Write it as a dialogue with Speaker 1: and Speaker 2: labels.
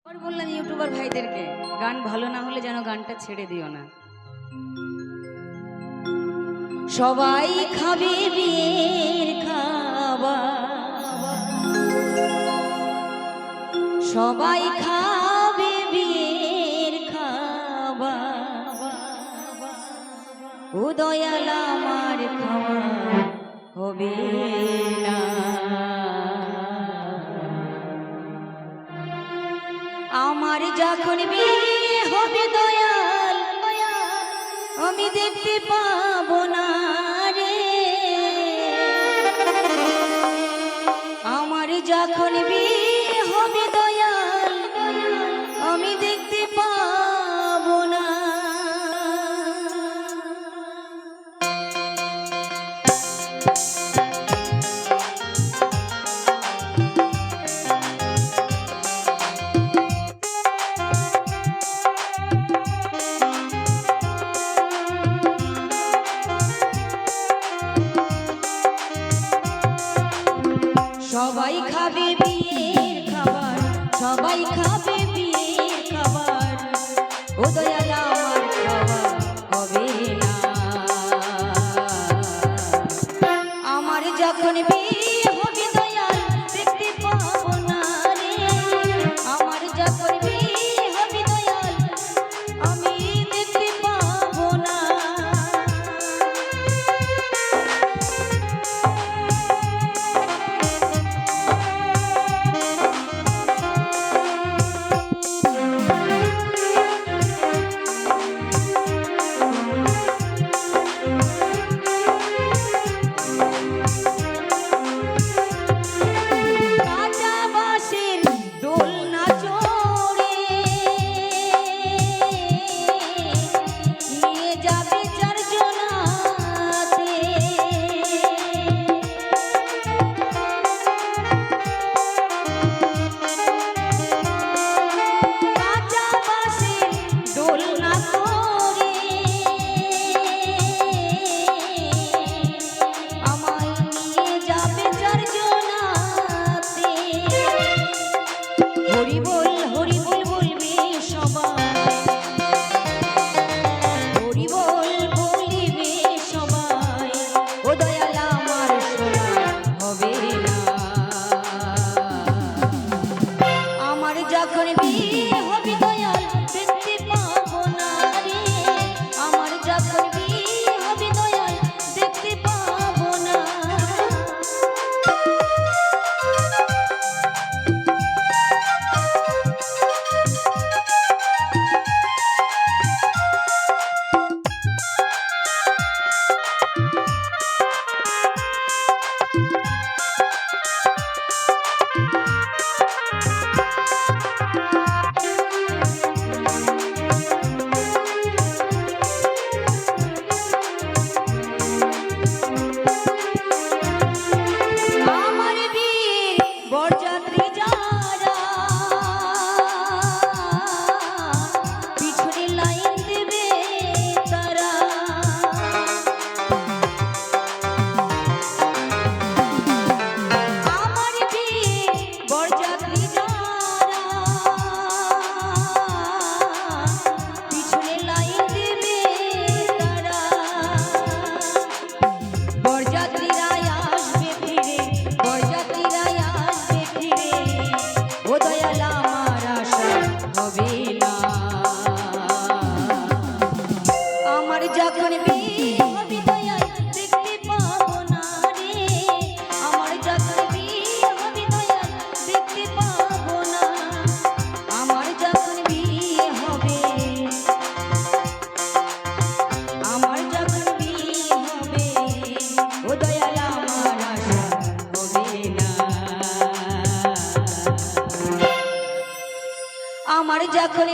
Speaker 1: বললাম ইউটিউবার ভাইদেরকে গান ভালো না হলে যেন গানটা ছেড়ে দিও না। সবাই খাবে বিয়ের খাবার, সবাই খাবে বিয়ের খাবার, ও দয়াল আমার খাওয়া হবে না। আমার যখন বিয়ে হবে দয়াল, আমি দেখতে পাবো না রে। আমার যখন বিয়ে হবে দয়াল, আমি দেখতে পাবো না। সবাই খাবে বিয়ের খাবার, সবাই খাবে বিয়ের খাবার, ও দয়াল আমার খাওয়া হবে না। আমার যখন বিয়ে হবে দয়াল দেখতে পাবো না রে। আমার যখন বিয়ে হবে দয়াল আমি দেখতে পাবো না। আমার যখন